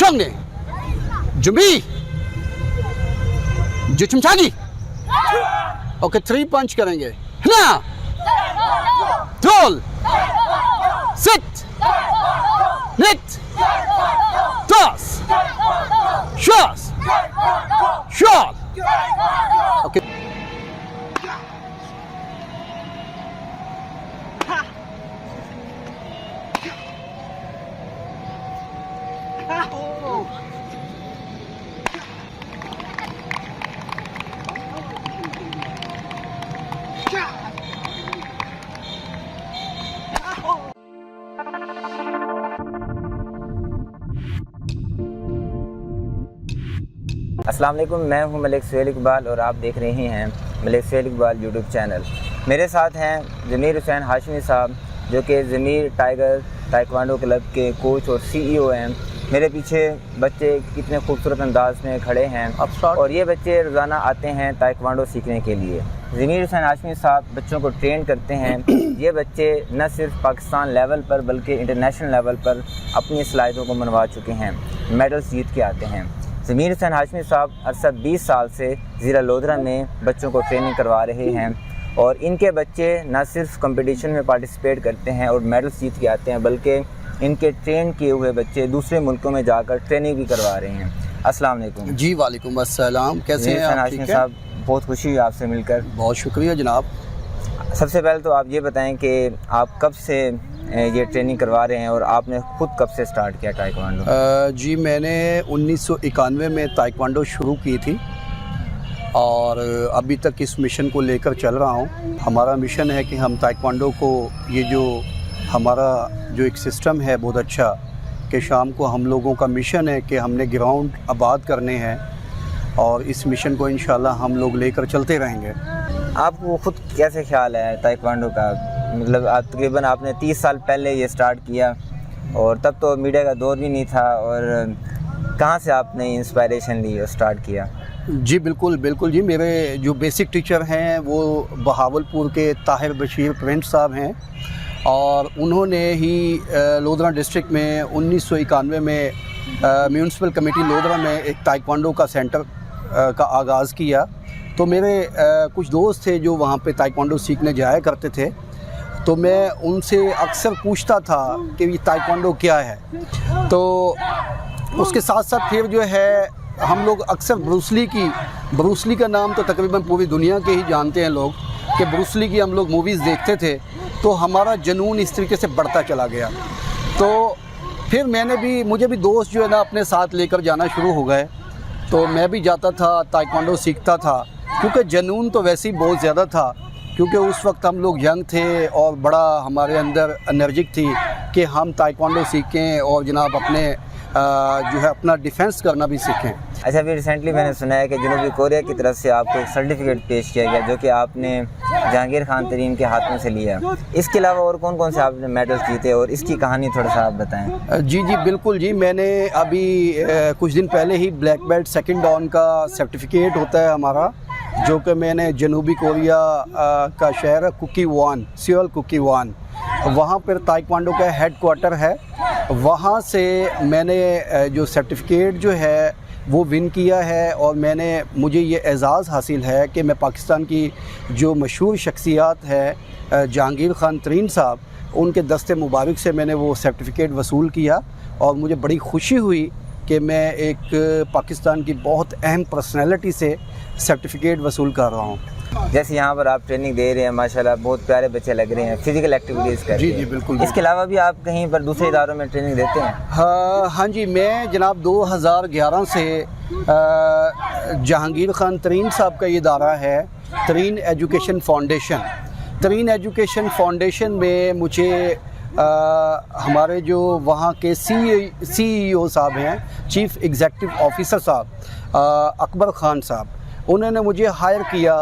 Chongni. Jumbi. Juchumchagi. Okay, 3 punch karenge. Hna. Dol. Sit. Hit. Toss. Shots. Shot. Okay. السلام علیکم، میں ہوں ملک سہیل اقبال اور آپ دیکھ رہے ہیں ملک سہیل اقبال یوٹیوب چینل۔ میرے ساتھ ہیں ضمیر حسین ہاشمی صاحب، جو کہ ضمیر ٹائیگر تائیکوانڈو کلب کے کوچ اور سی ای او ہیں۔ میرے پیچھے بچے کتنے خوبصورت انداز میں کھڑے ہیں اور یہ بچے روزانہ آتے ہیں تائیکوانڈو سیکھنے کے لیے۔ ضمیر حسین ہاشمی صاحب بچوں کو ٹرین کرتے ہیں۔ یہ بچے نہ صرف پاکستان لیول پر بلکہ انٹرنیشنل لیول پر اپنی صلاحیتوں کو منوا چکے ہیں، میڈلز جیت کے آتے ہیں۔ ضمیر حسین ہاشمی صاحب عرصہ 20 سال سے ضلع لودھرا میں بچوں کو ٹریننگ کروا رہے ہیں اور ان کے بچے نہ صرف کمپٹیشن میں پارٹیسپیٹ کرتے ہیں اور میڈلز جیت کے آتے ہیں، بلکہ ان کے ٹرین کیے ہوئے بچے دوسرے ملکوں میں جا کر ٹریننگ بھی کروا رہے ہیں۔ السلام علیکم جی وعلیکم السلام، کیسے ہیں آپ؟ ہاشمی صاحب بہت خوشی ہوئی آپ سے مل کر۔ بہت شکریہ جناب۔ سب سے پہلے تو آپ یہ بتائیں کہ آپ کب سے یہ ٹریننگ کروا رہے ہیں اور آپ نے خود کب سے سٹارٹ کیا تائیکوانڈو؟ جی میں نے 1991 میں تائیکوانڈو شروع کی تھی اور ابھی تک اس مشن کو لے کر چل رہا ہوں۔ ہمارا مشن ہے کہ ہم تائیکوانڈو کو، یہ جو ہمارا جو ایک سسٹم ہے بہت اچھا، کہ شام کو ہم لوگوں کا مشن ہے کہ ہم نے گراؤنڈ آباد کرنے ہیں اور اس مشن کو انشاءاللہ ہم لوگ لے کر چلتے رہیں گے۔ آپ کو خود کیسے خیال ہے تائیکوانڈو کا؟ مطلب تقریباً آپ نے 30 سال پہلے یہ سٹارٹ کیا اور تب تو میڈیا کا دور بھی نہیں تھا، اور کہاں سے آپ نے انسپائریشن لی اور سٹارٹ کیا؟ جی بالکل جی، میرے جو بیسک ٹیچر ہیں وہ بہاولپور کے طاہر بشیر پرنٹ صاحب ہیں، اور انہوں نے ہی لودھرا ڈسٹرکٹ میں 1991 میں میونسپل کمیٹی لودھرا میں ایک تائیکوانڈو کا سینٹر کا آغاز کیا۔ تو میرے کچھ دوست تھے جو وہاں پہ تائیکوانڈو سیکھنے جایا کرتے تھے، تو میں ان سے اکثر پوچھتا تھا کہ یہ تائیکوانڈو کیا ہے۔ تو اس کے ساتھ ساتھ پھر جو ہے ہم لوگ اکثر بروسلی کا نام تو تقریباً پوری دنیا کے ہی جانتے ہیں لوگ، کہ بروسلی کی ہم لوگ موویز دیکھتے تھے، تو ہمارا جنون اس طریقے سے بڑھتا چلا گیا۔ تو پھر مجھے بھی دوست جو ہے نا اپنے ساتھ لے کر جانا شروع ہو گئے، تو میں بھی جاتا تھا تائیکوانڈو سیکھتا تھا، کیونکہ جنون تو ویسے ہی بہت زیادہ تھا، کیونکہ اس وقت ہم لوگ ینگ تھے اور بڑا ہمارے اندر انرجک تھی کہ ہم تائیکوانڈو سیکھیں اور جناب اپنے جو ہے اپنا ڈیفینس کرنا بھی سیکھیں۔ اچھا، ابھی ریسنٹلی میں نے سنا ہے کہ جنوبی کوریا کی طرف سے آپ کو ایک سرٹیفکیٹ پیش کیا گیا جو کہ آپ نے جہانگیر خان ترین کے ہاتھوں سے لیا۔ اس کے علاوہ اور کون کون سے آپ نے میڈلز جیتے اور اس کی کہانی تھوڑا سا آپ بتائیں۔ جی بالکل جی، میں نے ابھی کچھ دن پہلے ہی بلیک بیلٹ سیکنڈ ڈان کا سرٹیفکیٹ ہوتا ہے ہمارا، جو کہ میں نے جنوبی کوریا کا شہر ہے سیول کوکی وان، وہاں پر تائیکوانڈو کا ہیڈ کوارٹر ہے، وہاں سے میں نے جو سرٹیفکیٹ جو ہے وہ ون کیا ہے، اور مجھے یہ اعزاز حاصل ہے کہ میں پاکستان کی جو مشہور شخصیات ہے جہانگیر خان ترین صاحب، ان کے دست مبارک سے میں نے وہ سرٹیفکیٹ وصول کیا، اور مجھے بڑی خوشی ہوئی کہ میں ایک پاکستان کی بہت اہم پرسنالٹی سے سرٹیفکیٹ وصول کر رہا ہوں۔ جیسے یہاں پر آپ ٹریننگ دے رہے ہیں، ماشاءاللہ بہت پیارے بچے لگ رہے ہیں، فزیکل ایکٹیویٹیز کر رہے ہیں۔ جی بالکل۔ اس کے علاوہ بھی آپ کہیں پر دوسرے اداروں میں ٹریننگ دیتے ہیں؟ ہاں جی، میں جناب 2011 سے جہانگیر خان ترین صاحب کا یہ ادارہ ہے ترین ایجوکیشن فاؤنڈیشن میں مجھے ہمارے جو وہاں کے سی ای او صاحب ہیں، چیف ایگزیکٹو آفیسر صاحب اکبر خان صاحب، انہوں نے مجھے ہائر کیا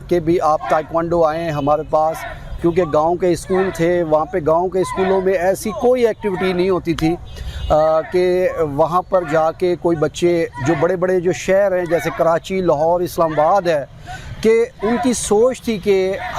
کہ بھی آپ تائیکوانڈو آئیں ہمارے پاس، کیونکہ گاؤں کے اسکول تھے، وہاں پہ گاؤں کے اسکولوں میں ایسی کوئی ایکٹیویٹی نہیں ہوتی تھی کہ وہاں پر جا کے کوئی بچے جو بڑے بڑے جو شہر ہیں جیسے کراچی، لاہور، اسلام آباد ہے، کہ ان کی سوچ تھی کہ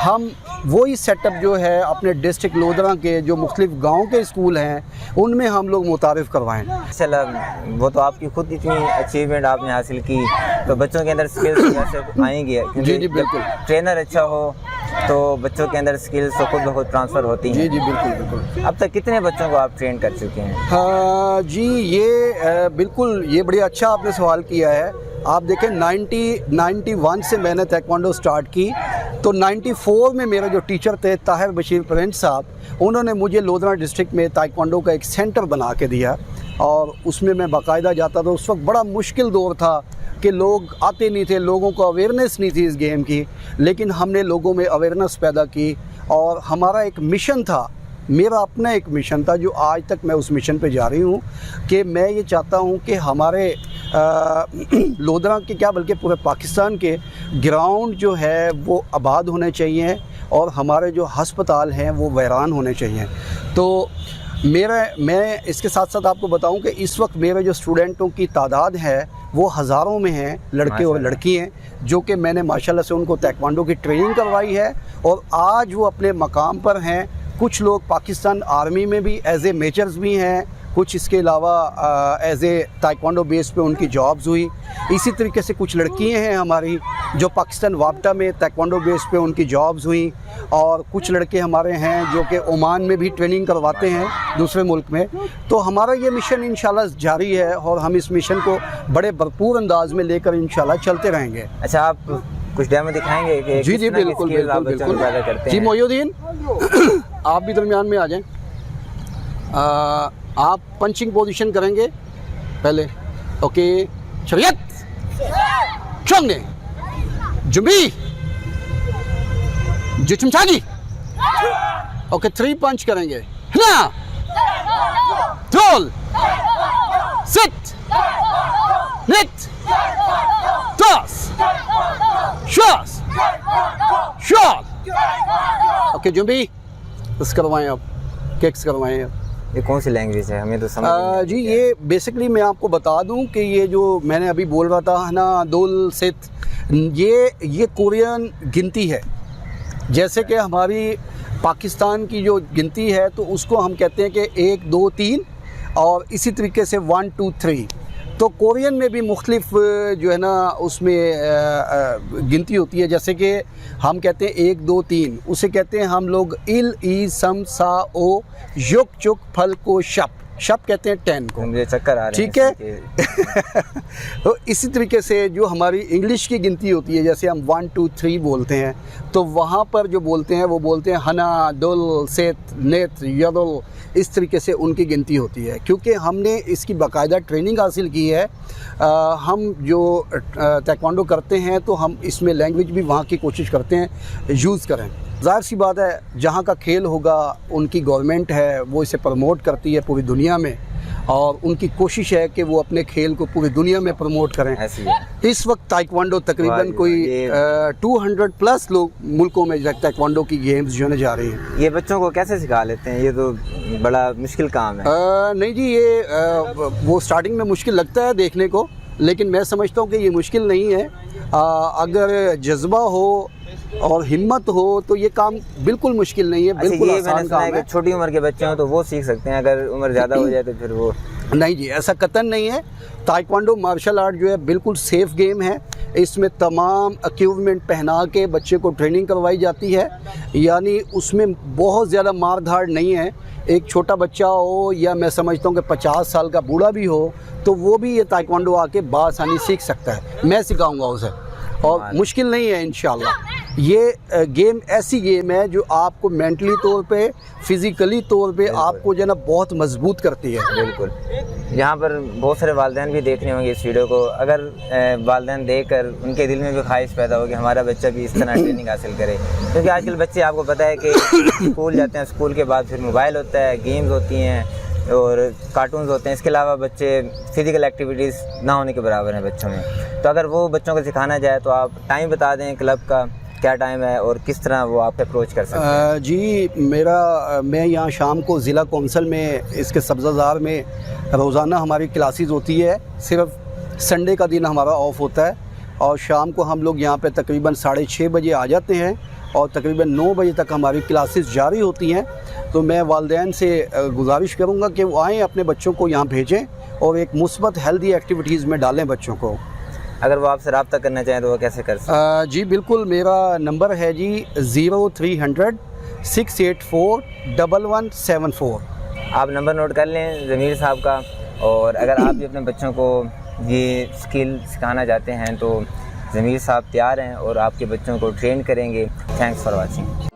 ہم वही सेटअप जो है अपने डिस्ट्रिक्ट लोधरा के जो मुख्तलिफ गाँव के स्कूल हैं उनमें हम लोग मुतारिफ़ करवाएँ। चला वो तो आपकी खुद इतनी अचीवमेंट आपने हासिल की, तो बच्चों के अंदर स्किल्स जैसे आएंगी, जी जी बिल्कुल। ट्रेनर अच्छा हो तो बच्चों के अंदर स्किल्स तो खुद ब खुद ट्रांसफ़र होती हैं। जी जी बिल्कुल बिल्कुल। अब तक कितने बच्चों को आप ट्रेन कर चुके हैं? हाँ जी, ये बिल्कुल ये बड़ी अच्छा आपने सवाल किया है। आप देखें 91 से मैंने ताइक्वांडो स्टार्ट की, तो 94 में मेरे जो टीचर थे ताहिर बशीर प्रिंस साहब, उन्होंने मुझे लोधरा डिस्ट्रिक्ट में ताइक्वांडो का एक सेंटर बना के दिया और उसमें मैं बाकायदा जाता था। उस वक्त बड़ा मुश्किल दौर था कि लोग आते नहीं थे, लोगों को अवेयरनेस नहीं थी इस गेम की, लेकिन हमने लोगों में अवेयरनेस पैदा की और हमारा एक मिशन था, मेरा अपना एक मिशन था जो आज तक मैं उस मिशन पे जा रही हूँ कि मैं ये चाहता हूँ कि हमारे लोधरा के क्या बल्कि पूरे पाकिस्तान के ग्राउंड जो है वो आबाद होने चाहिए और हमारे जो हस्पताल हैं वो वैरान होने चाहिए। तो मैं इसके साथ साथ आपको बताऊं कि इस वक्त मेरे जो स्टूडेंटों की तादाद है वो हज़ारों में हैं, लड़के और लड़कियाँ, जो कि मैंने माशाल्लाह से उनको ताइक्वांडो की ट्रेनिंग करवाई है और आज वो अपने मकाम पर हैं। कुछ लोग पाकिस्तान आर्मी में भी एज ए मेजर्स भी हैं, कुछ इसके अलावा एज ए ताइक्वांडो बेस पे उनकी जॉब्स हुई। इसी तरीके से कुछ लड़कियां हैं हमारी जो पाकिस्तान वापटा में ताइक्वांडो बेस पे उनकी जॉब्स हुई और कुछ लड़के हमारे हैं जो कि ओमान में भी ट्रेनिंग करवाते हैं दूसरे मुल्क में। तो हमारा ये मिशन इंशाल्लाह जारी है और हम इस मिशन को बड़े भरपूर अंदाज में लेकर इंशाल्लाह चलते रहेंगे। अच्छा, आप कुछ डेमो दिखाएंगे कि जी जी बिल्कुल बिल्कुल बिल्कुल जी। मोयुद्दीन आप भी दरमियान में आ जाएं। आप पंचिंग पोजीशन करेंगे पहले, ओके। शरीयत चंगे जुबी जिचमचागी, ओके। 3 पंच करेंगे, ना रोल सिट निट टॉस शॉस शॉट, ओके। जुबी बस करवाएं, आप किक्स करवाएं। ये कौन सी लैंग्वेज है, हमें तो समझ जी ये बेसिकली मैं आपको बता दूं कि ये जो मैंने अभी बोल रहा था ना, दुल सित, ये कोरियन गिनती है। जैसे कि हमारी पाकिस्तान की जो गिनती है तो उसको हम कहते हैं कि 1 2 3 और इसी तरीके से 1 2 3। तो कोरियन में भी मुख्तलिफ जो है ना उसमें गिनती होती है। जैसे कि हम कहते हैं 1 2 3, उसे कहते हैं हम लोग इल ई सम सा ओ युक चुक फल को शप कहते हैं 10 को। मुझे चक्कर आ रहे हैं, ठीक है। तो इसी तरीके से जो हमारी इंग्लिश की गिनती होती है, जैसे हम 1 2 3 बोलते हैं, तो वहाँ पर जो बोलते हैं वो बोलते हैं हना दुल सेत नेत यदुल, इस तरीके से उनकी गिनती होती है। क्योंकि हमने इसकी बाकायदा ट्रेनिंग हासिल की है। हम जो ताइक्वांडो करते हैं तो हम इसमें लैंग्वेज भी वहाँ की कोशिश करते हैं यूज़ करें। ज़ाहिर सी बात है, जहाँ का खेल होगा उनकी गवर्नमेंट है वो इसे प्रमोट करती है पूरी दुनिया में और उनकी कोशिश है कि वो अपने खेल को पूरी दुनिया में प्रमोट करें। ऐसी है। इस वक्त ताइक्वांडो तकरीबन कोई 200 प्लस लोग मुल्कों में ताइक्वांडो की गेम्स जो है जा रही हैं। ये बच्चों को कैसे सिखा लेते हैं? ये तो बड़ा मुश्किल काम है। नहीं जी, ये वो स्टार्टिंग में मुश्किल लगता है देखने को, लेकिन मैं समझता हूँ कि ये मुश्किल नहीं है। अगर जज्बा हो और हिम्मत हो तो ये काम बिल्कुल मुश्किल नहीं है, बिल्कुल आसान काम है। छोटी उम्र के बच्चे हो तो वो सीख सकते हैं, अगर उम्र ज़्यादा हो जाए तो फिर वो नहीं जी, ऐसा कतन नहीं है। ताइक्वांडो मार्शल आर्ट जो है बिल्कुल सेफ़ गेम है। इसमें तमाम इक्विपमेंट पहना के बच्चे को ट्रेनिंग करवाई जाती है, यानी उसमें बहुत ज़्यादा मार धाड़ नहीं है। एक छोटा बच्चा हो या मैं समझता हूँ कि 50 साल का बूढ़ा भी हो तो वो भी ये ताइक्वांडो आके बासानी सीख सकता है। मैं सिखाऊंगा उसे और मुश्किल नहीं है इंशाल्लाह। ये गेम ऐसी गेम है जो आपको मेंटली तौर पे, फिज़िकली तौर पे आपको जो है ना बहुत मजबूत करती है। बिल्कुल। यहाँ पर बहुत सारे वालिदैन भी देख रहे होंगे इस वीडियो को। अगर वालिदैन देखकर उनके दिल में भी ख्वाहिश पैदा हो कि हमारा बच्चा भी इस तरह ट्रेनिंग हासिल करे, क्योंकि आजकल बच्चे आपको पता है कि स्कूल जाते हैं, स्कूल के बाद फिर मोबाइल होता है, गेम्स होती हैं और कार्टून्स होते हैं। इसके अलावा बच्चे फ़िज़िकल एक्टिविटीज़ ना होने के बराबर हैं बच्चों में। तो अगर वो बच्चों को सिखाना चाहे तो आप टाइम बता दें क्लब का, क्या टाइम है और किस तरह वो आप अप्रोच कर सकते हैं? जी मैं यहाँ शाम को ज़िला कौंसल में इसके सब्ज़ाज़ार में रोज़ाना हमारी क्लासेस होती है। सिर्फ संडे का दिन हमारा ऑफ होता है और शाम को हम लोग यहाँ पे तकरीबन 6:30 बजे आ जाते हैं اور تقریباً 9 بجے تک ہماری کلاسز جاری ہوتی ہیں. تو میں والدین سے گزارش کروں گا کہ وہ آئیں، اپنے بچوں کو یہاں بھیجیں اور ایک مثبت ہیلدی ایکٹیویٹیز میں ڈالیں بچوں کو. اگر وہ آپ سے رابطہ کرنا چاہیں تو وہ کیسے کر سکتے ہیں؟ جی بالکل، میرا نمبر ہے جی 0300 684 1174. آپ نمبر نوٹ کر لیں ضمیر صاحب کا. اور اگر آپ بھی اپنے بچوں کو یہ اسکل سکھانا چاہتے ہیں تو ضمیر صاحب تیار ہیں اور آپ کے بچوں کو ٹرین کریں گے. Thanks for watching.